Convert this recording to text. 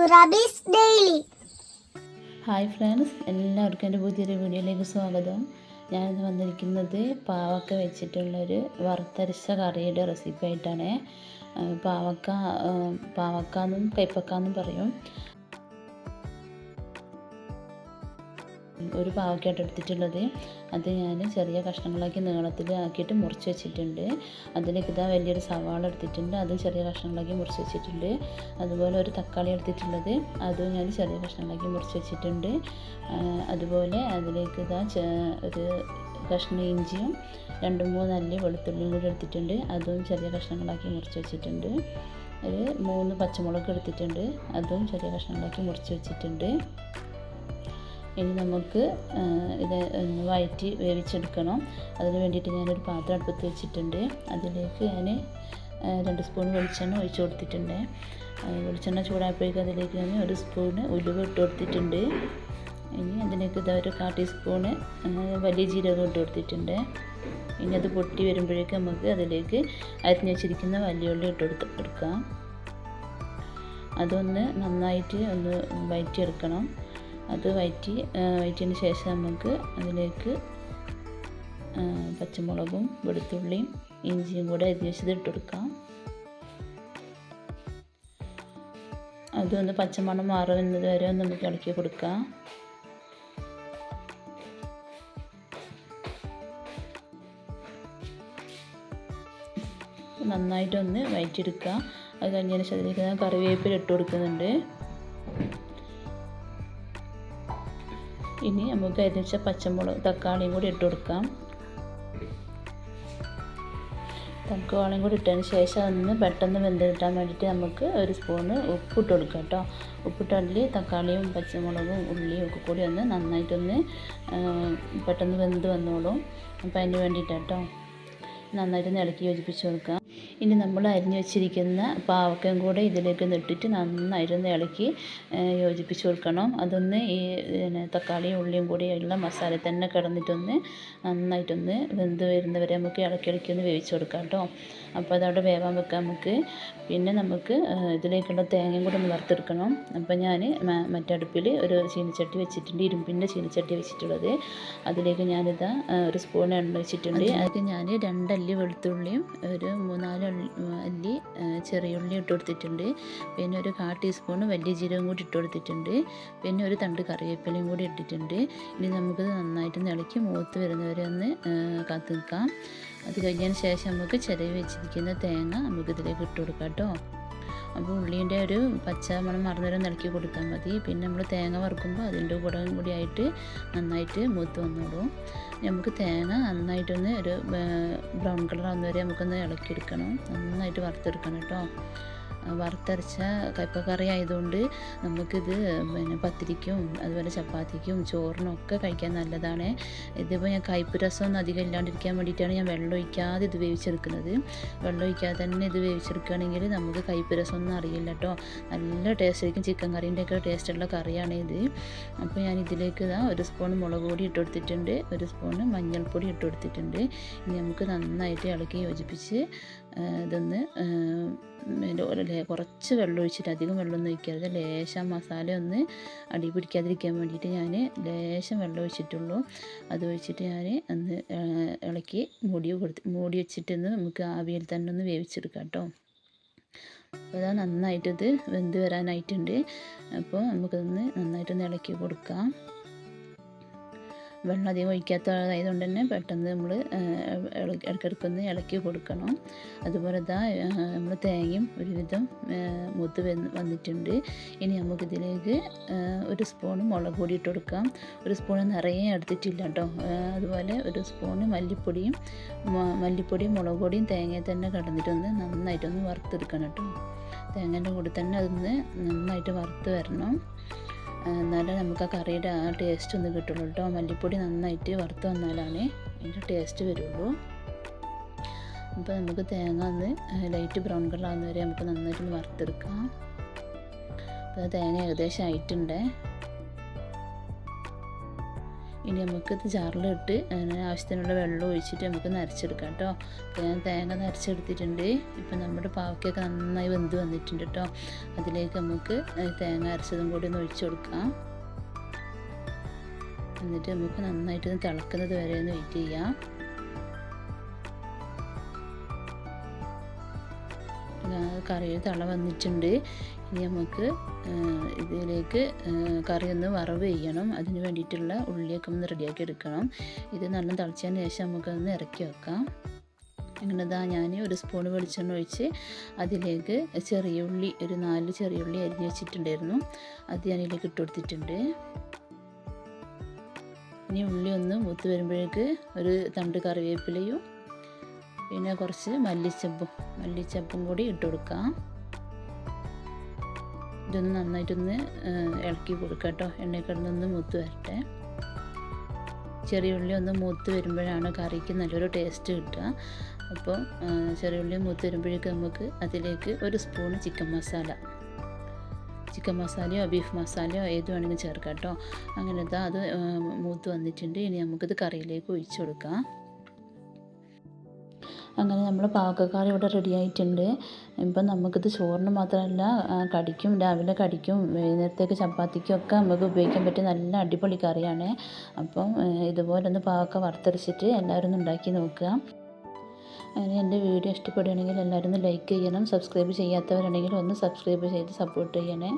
സുറബീസ് daily. Hi friends, എല്ലാവർക്കും എൻ്റെ പുതിയൊരു വീഡിയോയിലേക്ക് സ്വാഗതം. ഞാനിന്ന് വന്നിരിക്കുന്നത് പാവക്ക വെച്ചിട്ടുള്ളൊരു വറുത്തരച്ച കറിയുടെ റെസിപ്പി ആയിട്ടാണ്. പാവക്കാന്നും കൈപ്പക്കാന്നും പറയും. ഒരു പാവക്കയായിട്ട് എടുത്തിട്ടുള്ളത്. അത് ഞാൻ ചെറിയ കഷ്ണങ്ങളാക്കി നീളത്തിൽ ആക്കിയിട്ട് മുറിച്ച് വെച്ചിട്ടുണ്ട്. അതിലേക്ക് ഇതാ വലിയൊരു സവാള എടുത്തിട്ടുണ്ട്, അതും ചെറിയ കഷ്ണങ്ങളാക്കി മുറിച്ച് വെച്ചിട്ടുണ്ട്. അതുപോലെ ഒരു തക്കാളി എടുത്തിട്ടുള്ളത്, അതും ഞാൻ ചെറിയ കഷ്ണങ്ങളാക്കി മുറിച്ച് വെച്ചിട്ടുണ്ട്. അതുപോലെ അതിലേക്ക് ഇതാ ഒരു കഷ്ണം ഇഞ്ചിയും 2-3 അല്ലി വെളുത്തുള്ളിയും കൂടി എടുത്തിട്ടുണ്ട്, അതും ചെറിയ കഷ്ണങ്ങളാക്കി മുറിച്ച് വെച്ചിട്ടുണ്ട്. ഒരു 3 പച്ചമുളക് എടുത്തിട്ടുണ്ട്, അതും ചെറിയ കഷ്ണങ്ങളാക്കി മുറിച്ച് വെച്ചിട്ടുണ്ട്. ഇനി നമുക്ക് ഇത് ഒന്ന് വഴറ്റി വേവിച്ചെടുക്കണം. അതിന് വേണ്ടിയിട്ട് ഞാനൊരു പാത്രം അടുപ്പത്ത് വെച്ചിട്ടുണ്ട്. അതിലേക്ക് ഞാൻ 2 സ്പൂൺ വെളിച്ചെണ്ണ ഒഴിച്ച് കൊടുത്തിട്ടുണ്ട്. വെളിച്ചെണ്ണ ചൂടായപ്പോഴേക്കും അതിലേക്ക് ഞാൻ 1 സ്പൂണ് ഉലുവ ഇട്ട് കൊടുത്തിട്ടുണ്ട്. ഇനി അതിലേക്ക് ഇതാ ഒരു 1/4 ടീസ്പൂണ് വലിയ ജീരകം ഇട്ട് കൊടുത്തിട്ടുണ്ട്. ഇനി അത് പൊട്ടി വരുമ്പോഴേക്കും നമുക്ക് അതിലേക്ക് അരിഞ്ഞ് വെച്ചിരിക്കുന്ന വലിയ ഉള്ളി ഇട്ട് കൊടുക്കാം. അതൊന്ന് നന്നായിട്ട് ഒന്ന് വഴറ്റിയെടുക്കണം. അത് വഴറ്റിയതിന് ശേഷം നമുക്ക് അതിലേക്ക് പച്ചമുളകും വെളുത്തുള്ളിയും ഇഞ്ചിയും കൂടെ അരിഞ്ഞ് വെച്ചത് ഇട്ട് കൊടുക്കാം. അതൊന്ന് പച്ചമണം മാറുന്നത് വരെ നമുക്ക് ഇളക്കി കൊടുക്കാം. നന്നായിട്ടൊന്ന് വഴറ്റിയെടുക്കുക. അത് കഴിഞ്ഞതിന് ശേഷം അതിലേക്ക് കറിവേപ്പില ഇട്ട് കൊടുക്കുന്നുണ്ട്. ഇനി നമുക്ക് അരിഞ്ഞ പച്ചമുളക് തക്കാളിയും കൂടി ഇട്ട് കൊടുക്കാം. തക്കാളിയും കൂടി ഇട്ടതിന് ശേഷം അതൊന്ന് പെട്ടെന്ന് വെന്ത് കിട്ടാൻ വേണ്ടിയിട്ട് നമുക്ക് 1 സ്പൂണ് ഉപ്പിട്ട് കൊടുക്കാം കേട്ടോ. ഉപ്പിട്ടതിൽ തക്കാളിയും പച്ചമുളകും ഉള്ളിയും ഒക്കെ കൂടി ഒന്ന് നന്നായിട്ടൊന്ന് പെട്ടെന്ന് വെന്ത് വന്നോളും. അപ്പോൾ അതിന് വേണ്ടിയിട്ടാണ് കേട്ടോ. നന്നായിട്ടൊന്ന് ഇളക്കി യോജിപ്പിച്ച് കൊടുക്കാം. ഇനി നമ്മൾ അരിഞ്ഞു വെച്ചിരിക്കുന്ന പാവക്കയും കൂടെ ഇതിലേക്ക് ഇട്ടിട്ട് നന്നായിട്ടൊന്ന് ഇളക്കി യോജിപ്പിച്ച് കൊടുക്കണം. അതൊന്ന് ഈ തക്കാളിയും ഉള്ളിയും കൂടിയുള്ള മസാല തന്നെ കിടന്നിട്ടൊന്ന് നന്നായിട്ടൊന്ന് വെന്ത് വരുന്നവരെ നമുക്ക് ഇളക്കി ഒന്ന് വേവിച്ച് കൊടുക്കാം കേട്ടോ. അപ്പോൾ അതവിടെ വേവാൻ വെക്കാം നമുക്ക്. പിന്നെ നമുക്ക് ഇതിലേക്കുള്ള തേങ്ങയും കൂടെ ഒന്ന് വറുത്തെടുക്കണം. അപ്പോൾ ഞാൻ മറ്റടുപ്പിൽ ഒരു ചീനിച്ചട്ടി വെച്ചിട്ടുണ്ട്, ഇരുമ്പിൻ്റെ ചീനിച്ചട്ടി വെച്ചിട്ടുള്ളത്. അതിലേക്ക് ഞാനിതാ 1 സ്പൂൺ എണ്ണ വെച്ചിട്ടുണ്ട്. അതിലേക്ക് ഞാൻ 2 അല്ലി വെളുത്തുള്ളിയും ഒരു 3-4 അല്ലി ചെറിയ ഉള്ളി ഇട്ട് കൊടുത്തിട്ടുണ്ട്. പിന്നെ ഒരു 1/4 ടീസ്പൂൺ വലിയ ജീരകം കൂടി ഇട്ട് കൊടുത്തിട്ടുണ്ട്. പിന്നെ ഒരു തണ്ട് കറിവേപ്പിലയും കൂടി ഇട്ടിട്ടുണ്ട്. ഇനി നമുക്കിത് നന്നായിട്ട് ഇളക്കി മൂത്ത് വരുന്നവരെ ഒന്ന് കാത്തു നിൽക്കാം. അത് കഴിഞ്ഞതിന് ശേഷം നമുക്ക് ചിരവി വെച്ചിരിക്കുന്ന തേങ്ങ നമുക്കിതിലേക്ക് ഇട്ട് കൊടുക്കാം കേട്ടോ. അപ്പോൾ ഉള്ളീൻ്റെ ഒരു പച്ച മണം മറന്നേരം ഇളക്കി കൊടുത്താൽ മതി. പിന്നെ നമ്മൾ തേങ്ങ വറുക്കുമ്പോൾ അതിൻ്റെ കൂടി ആയിട്ട് നന്നായിട്ട് മൂത്ത് വന്നോളും. നമുക്ക് തേങ്ങ നന്നായിട്ടൊന്ന് ഒരു ബ്രൗൺ കളർ ആവുന്ന വരെ നമുക്കൊന്ന് ഇളക്കിയെടുക്കണം. നന്നായിട്ട് വറുത്തെടുക്കണം കേട്ടോ. വറുത്തരച്ച കയ്പ്പക്കറി ആയതുകൊണ്ട് നമുക്കിത് പിന്നെ പത്തിരിക്കും അതുപോലെ ചപ്പാത്തിക്കും ചോറിനും ഒക്കെ കഴിക്കാൻ നല്ലതാണ്. ഇതിപ്പോൾ ഞാൻ കയ്പ്പ് രസമൊന്നും അധികം ഇല്ലാണ്ടിരിക്കാൻ വേണ്ടിയിട്ടാണ് ഞാൻ വെള്ളം ഒഴിക്കാതെ ഇത് വേവിച്ചെടുക്കുന്നത്. വെള്ളം ഒഴിക്കാതെ തന്നെ ഇത് വേവിച്ചെടുക്കുകയാണെങ്കിൽ നമുക്ക് കയ്പ്പ് രസമൊന്നും അറിയില്ല കേട്ടോ. നല്ല ടേസ്റ്റ് ആയിരിക്കും. ചിക്കൻ കറീൻ്റെ ഒക്കെ ടേസ്റ്റുള്ള കറിയാണ് ഇത്. അപ്പോൾ ഞാൻ ഇതിലേക്ക് 1 സ്പൂൺ മുളക് പൊടി ഇട്ട് കൊടുത്തിട്ടുണ്ട്, 1 സ്പൂൺ മഞ്ഞൾപ്പൊടി ഇട്ട് കൊടുത്തിട്ടുണ്ട്. ഇനി നമുക്ക് നന്നായിട്ട് ഇളക്കി യോജിപ്പിച്ച് ഇതൊന്ന് കുറച്ച് വെള്ളം ഒഴിച്ചിട്ട്, അധികം വെള്ളമൊന്നും ഒഴിക്കരുത്. ലേശം മസാല ഒന്ന് അടി പിടിക്കാതിരിക്കാൻ വേണ്ടിയിട്ട് ഞാൻ ലേശം വെള്ളം ഒഴിച്ചിട്ടുള്ളൂ. അത് ഒഴിച്ചിട്ട് ഞാൻ ഒന്ന് ഇളക്കി മൂടി വെച്ചിട്ടൊന്ന് നമുക്ക് ആവിയിൽ തന്നെ ഒന്ന് വേവിച്ചെടുക്കാം കേട്ടോ. അപ്പോൾ അത് നന്നായിട്ടിത് വെന്ത് വരാനായിട്ടുണ്ട്. അപ്പോൾ നമുക്കതൊന്ന് നന്നായിട്ടൊന്ന് ഇളക്കി കൊടുക്കാം. വെള്ളം അധികം ഒഴിക്കാത്തതായതുകൊണ്ട് തന്നെ പെട്ടെന്ന് നമ്മൾ ഇടയ്ക്കിടയ്ക്കൊന്ന് ഇളക്കി കൊടുക്കണം. അതുപോലെ നമ്മൾ തേങ്ങയും ഒരുവിധം മൂത്ത് വന്നിട്ടുണ്ട്. ഇനി നമുക്കിതിലേക്ക് 1 സ്പൂൺ മുളക് പൊടി ഇട്ട് കൊടുക്കാം. 1 സ്പൂൺ നിറയെ എടുത്തിട്ടില്ല കേട്ടോ. അതുപോലെ 1 സ്പൂൺ മല്ലിപ്പൊടിയും മുളക് പൊടിയും തേങ്ങയിൽ തന്നെ കിടന്നിട്ടൊന്ന് നന്നായിട്ടൊന്ന് വറുത്തെടുക്കണം കേട്ടോ. തേങ്ങേൻ്റെ കൂടെ തന്നെ അതൊന്ന് നന്നായിട്ട് വറുത്ത് വരണം. എന്നാലേ നമുക്ക് ആ കറിയുടെ ആ ടേസ്റ്റ് ഒന്ന് കിട്ടുള്ളൂ കേട്ടോ. മല്ലിപ്പൊടി നന്നായിട്ട് വറുത്ത് വന്നാലാണ് അതിൻ്റെ ടേസ്റ്റ് വരുള്ളൂ. അപ്പോൾ നമുക്ക് തേങ്ങ ഒന്ന് ലൈറ്റ് ബ്രൗൺ കളർ ആകുന്ന വരെ നമുക്ക് നന്നായിട്ടൊന്ന് വറുത്തെടുക്കാം. അപ്പോൾ തേങ്ങ ഏകദേശം ആയിട്ടുണ്ട്. ഇനി നമുക്കിത് ജാറിലിട്ട് ആവശ്യത്തിനുള്ള വെള്ളം ഒഴിച്ചിട്ട് നമുക്ക് നരച്ചെടുക്കാം കേട്ടോ. അപ്പോൾ ഞാൻ തേങ്ങ നരച്ചെടുത്തിട്ടുണ്ട്. ഇപ്പം നമ്മുടെ പാവയ്ക്കൊക്കെ നന്നായി വെന്ത് വന്നിട്ടുണ്ട് കേട്ടോ. അതിലേക്ക് നമുക്ക് തേങ്ങ അരച്ചതും കൂടി ഒന്ന് ഒഴിച്ചു കൊടുക്കാം. എന്നിട്ട് നമുക്ക് നന്നായിട്ടൊന്ന് തിളക്കുന്നത് വരെ ഒന്ന് വെയിറ്റ് ചെയ്യാം. കറി തിള വന്നിട്ടുണ്ട്. ഇനി നമുക്ക് ഇതിലേക്ക് കറി ഒന്ന് വറവ് ചെയ്യണം. അതിന് വേണ്ടിയിട്ടുള്ള ഉള്ളിയൊക്കെ ഒന്ന് റെഡിയാക്കി എടുക്കണം. ഇത് നല്ല തിളച്ചതിന് ശേഷം നമുക്കൊന്ന് ഇറക്കി വെക്കാം. അങ്ങനെതാ ഞാൻ ഒരു സ്പൂൺ വെളിച്ചെണ്ണ ഒഴിച്ച് അതിലേക്ക് ചെറിയ ഉള്ളി, ഒരു 4 ചെറിയ ഉള്ളി അരിഞ്ഞ് വെച്ചിട്ടുണ്ടായിരുന്നു. അത് ഞാൻ ഇതിലേക്ക് ഇട്ട് കൊടുത്തിട്ടുണ്ട്. ഇനി ഉള്ളി ഒന്ന് മൂത്ത് വരുമ്പോഴേക്ക് ഒരു തണ്ട് കറിവേപ്പിലയും പിന്നെ കുറച്ച് മല്ലിച്ചപ്പും കൂടി ഇട്ട് കൊടുക്കാം. ഇതൊന്ന് നന്നായിട്ടൊന്ന് ഇളക്കി കൊടുക്കാം കേട്ടോ. എണ്ണയിൽ കിടന്നൊന്ന് മൂത്ത് വരട്ടെ. ചെറിയ ഉള്ളി ഒന്ന് മൂത്ത് വരുമ്പോഴാണ് കറിക്ക് നല്ലൊരു ടേസ്റ്റ് കിട്ടുക. അപ്പോൾ ചെറിയ ഉള്ളി മൂത്ത് വരുമ്പോഴേക്ക് നമുക്ക് അതിലേക്ക് ഒരു സ്പൂൺ ചിക്കൻ മസാലയോ ബീഫ് മസാലയോ ഏത് വേണമെങ്കിലും ചേർക്കാം കേട്ടോ. അങ്ങനത്തെ അത് മൂത്ത് വന്നിട്ടുണ്ട്. ഇനി നമുക്കിത് കറിയിലേക്ക് ഒഴിച്ചു കൊടുക്കാം. അങ്ങനെ നമ്മൾ പാവക്കക്കറി ഇവിടെ റെഡി ആയിട്ടുണ്ട്. ഇപ്പം നമുക്കിത് ചോറിന് മാത്രമല്ല കടിക്കും, രാവിലെ കടിക്കും, വൈകുന്നേരത്തേക്ക് ചപ്പാത്തിക്കും ഒക്കെ നമുക്ക് ഉപയോഗിക്കാൻ പറ്റിയ നല്ല അടിപൊളി കറിയാണ്. അപ്പം ഇതുപോലെ ഒന്ന് പാവക്ക വറുത്തരച്ചിട്ട് എല്ലാവരും ഒന്ന് ഉണ്ടാക്കി നോക്കുക. അങ്ങനെ എൻ്റെ വീഡിയോ ഇഷ്ടപ്പെടുകയാണെങ്കിൽ എല്ലാവരും ഒന്ന് ലൈക്ക് ചെയ്യണം. സബ്സ്ക്രൈബ് ചെയ്യാത്തവരാണെങ്കിൽ ഒന്ന് സബ്സ്ക്രൈബ് ചെയ്ത് സപ്പോർട്ട് ചെയ്യണേ.